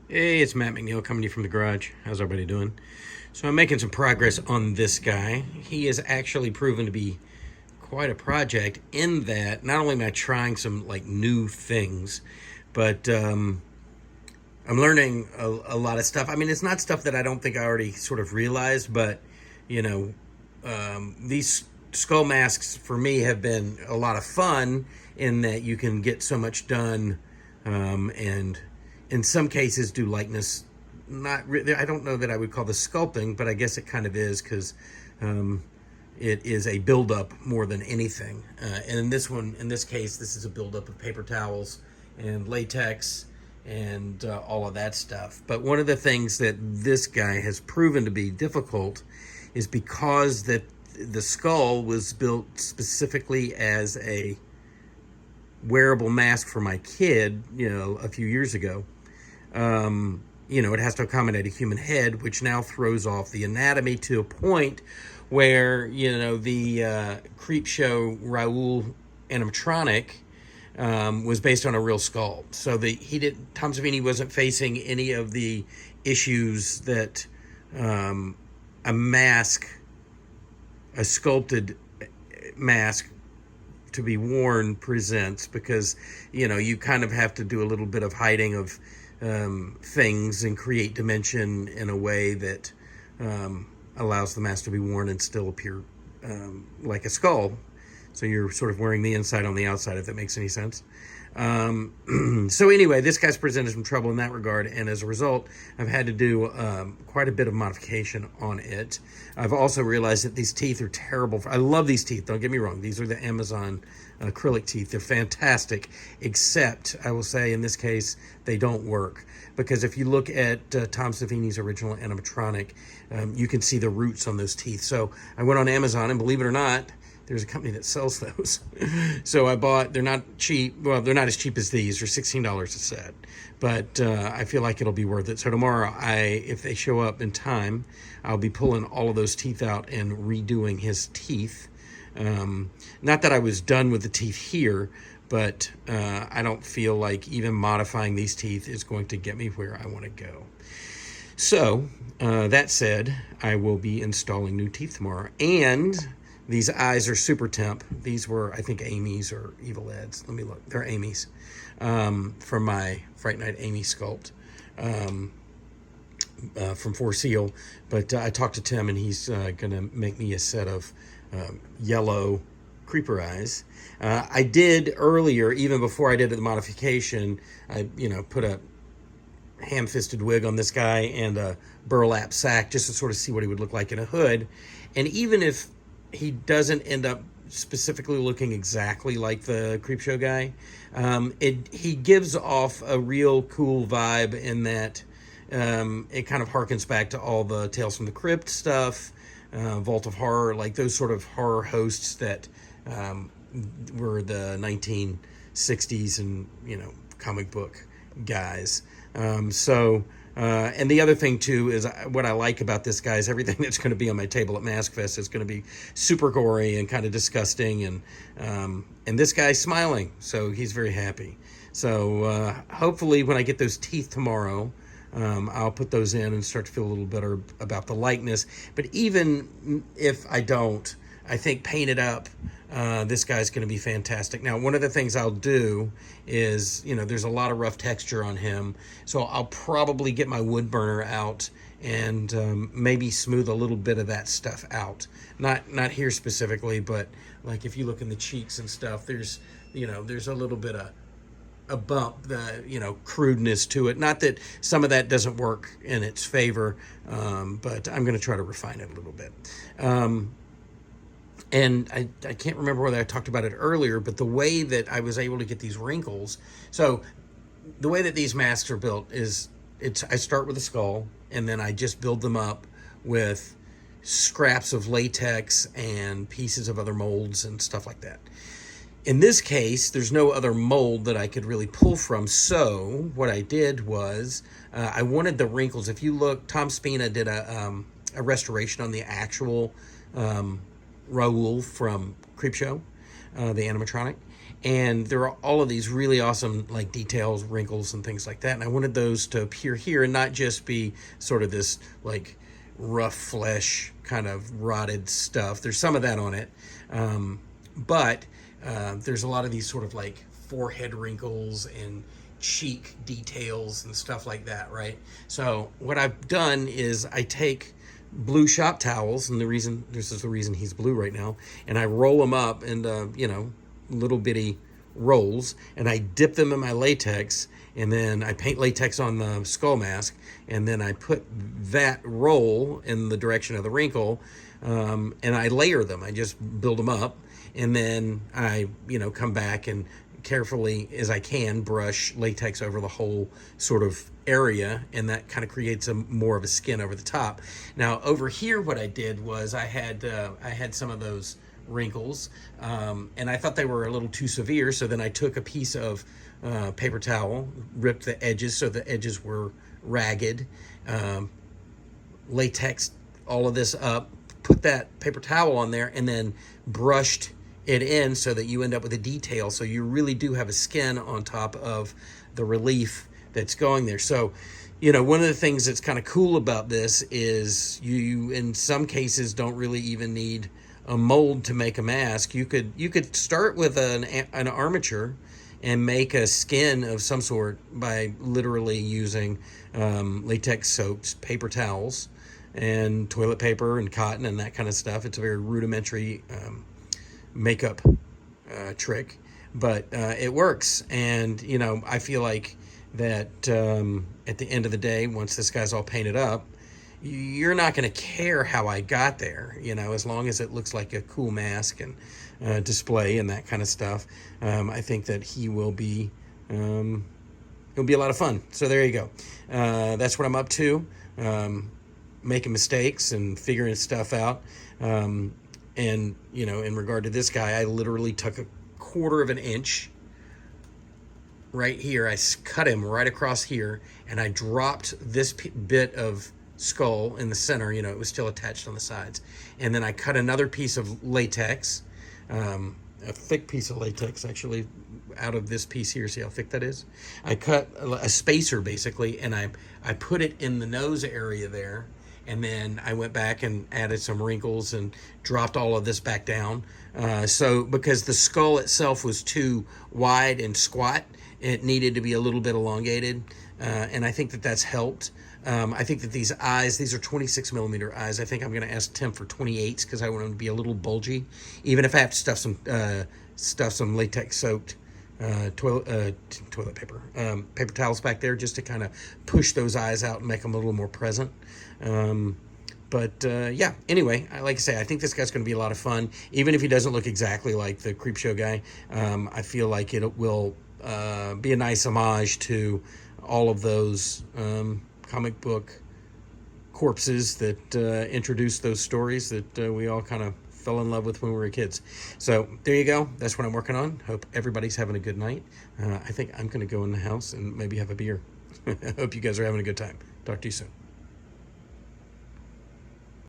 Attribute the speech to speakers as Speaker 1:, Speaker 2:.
Speaker 1: Hey, it's Matt McNeil coming to you from the garage. How's everybody doing? So I'm making some progress on this guy. He has actually proven to be quite a project in that not only am I trying some like new things, but I'm learning a lot of stuff. I mean, it's not stuff that I don't think I already sort of realized, but you know, these skull masks for me have been a lot of fun in that you can get so much done, and in some cases do likeness. Not really, I don't know that I would call this sculpting, but I guess it kind of is because it is a buildup more than anything. And in this case, this is a buildup of paper towels and latex and all of that stuff. But one of the things that this guy has proven to be difficult is because that the skull was built specifically as a wearable mask for my kid, a few years ago. It has to accommodate a human head, which now throws off the anatomy to a point where, the creep show Raoul animatronic was based on a real skull. So Tom Savini wasn't facing any of the issues that a mask, a sculpted mask to be worn presents, because you kind of have to do a little bit of hiding of things and create dimension in a way that allows the mask to be worn and still appear like a skull. So you're sort of wearing the inside on the outside, if that makes any sense. So anyway, this guy's presented some trouble in that regard, and as a result, I've had to do quite a bit of modification on it. I've also realized that these teeth are terrible. I love these teeth, don't get me wrong. These are the Amazon acrylic teeth. They're fantastic, except, I will say, in this case, they don't work. Because if you look at Tom Savini's original animatronic, you can see the roots on those teeth. So I went on Amazon, and believe it or not, there's a company that sells those. So I bought, they're not cheap. Well, they're not as cheap as these. They're $16 a set. But I feel like it'll be worth it. So tomorrow, if they show up in time, I'll be pulling all of those teeth out and redoing his teeth. Not that I was done with the teeth here, but I don't feel like even modifying these teeth is going to get me where I want to go. So, that said, I will be installing new teeth tomorrow. And these eyes are super temp. These were, I think, Amy's or Evil Ed's. Let me look. They're Amy's from my Fright Night Amy sculpt from Four Seal. But I talked to Tim, and he's going to make me a set of yellow creeper eyes. I did earlier, even before I did the modification, I put a ham-fisted wig on this guy and a burlap sack just to sort of see what he would look like in a hood. And even if he doesn't end up specifically looking exactly like the Creepshow guy, he gives off a real cool vibe in that it kind of harkens back to all the Tales from the Crypt stuff, Vault of Horror, like those sort of horror hosts that were the 1960s and comic book guys. And the other thing too is what I like about this guy is everything that's going to be on my table at Mask Fest is going to be super gory and kind of disgusting, and this guy's smiling, so he's very happy. So hopefully when I get those teeth tomorrow, I'll put those in and start to feel a little better about the likeness. But even if I don't, I think painted up, this guy's going to be fantastic. Now, one of the things I'll do is, there's a lot of rough texture on him, so I'll probably get my wood burner out and maybe smooth a little bit of that stuff out. Not here specifically, but like if you look in the cheeks and stuff, there's a little bit of a bump, the crudeness to it. Not that some of that doesn't work in its favor, but I'm going to try to refine it a little bit. And I can't remember whether I talked about it earlier, but the way that I was able to get these wrinkles, so the way that these masks are built is I start with a skull, and then I just build them up with scraps of latex and pieces of other molds and stuff like that. In this case, there's no other mold that I could really pull from, so what I did was I wanted the wrinkles. If you look, Tom Spina did a restoration on the actual Raoul from Creepshow, the animatronic, And there are all of these really awesome like details, wrinkles, and things like that. And I wanted those to appear here and not just be sort of this like rough flesh kind of rotted stuff. There's some of that on it, but there's a lot of these sort of like forehead wrinkles and cheek details and stuff like that, right? So what I've done is I take blue shop towels, and this is the reason he's blue right now, and I roll them up into little bitty rolls, and I dip them in my latex, and then I paint latex on the skull mask, and then I put that roll in the direction of the wrinkle, and I layer them. I just build them up, and then I come back and carefully as I can brush latex over the whole sort of area, and that kind of creates more of a skin over the top. Now over here what I did was I had some of those wrinkles, and I thought they were a little too severe, so then I took a piece of paper towel, ripped the edges so the edges were ragged, latex all of this up, put that paper towel on there, and then brushed it in so that you end up with a detail, so you really do have a skin on top of the relief that's going there. So one of the things that's kind of cool about this is you in some cases don't really even need a mold to make a mask. You could start with an armature and make a skin of some sort by literally using latex soaked paper towels and toilet paper and cotton and that kind of stuff. It's a very rudimentary makeup trick, but it works. And I feel like that at the end of the day, once this guy's all painted up, you're not going to care how I got there, as long as it looks like a cool mask and display and that kind of stuff. I think that he'll be a lot of fun. So there you go. That's what I'm up to, making mistakes and figuring stuff out. And, in regard to this guy, I literally took a 1/4 of an inch right here. I cut him right across here, and I dropped this bit of skull in the center. It was still attached on the sides. And then I cut another piece of latex, a thick piece of latex, actually, out of this piece here. See how thick that is? I cut a spacer, basically, and I put it in the nose area there. And then I went back and added some wrinkles and dropped all of this back down. So because the skull itself was too wide and squat, it needed to be a little bit elongated. And I think that that's helped. I think that these are 26 millimeter eyes. I think I'm going to ask Tim for 28s because I want them to be a little bulgy. Even if I have to stuff some latex soaked toilet paper, paper towels back there, just to kind of push those eyes out and make them a little more present. Yeah, anyway, like I say, I think this guy's going to be a lot of fun. Even if he doesn't look exactly like the Creepshow guy, I feel like it will be a nice homage to all of those comic book corpses that introduced those stories that we all kind of fell in love with when we were kids. So there you go. That's what I'm working on. Hope everybody's having a good night. I think I'm going to go in the house and maybe have a beer. I hope you guys are having a good time. Talk to you soon.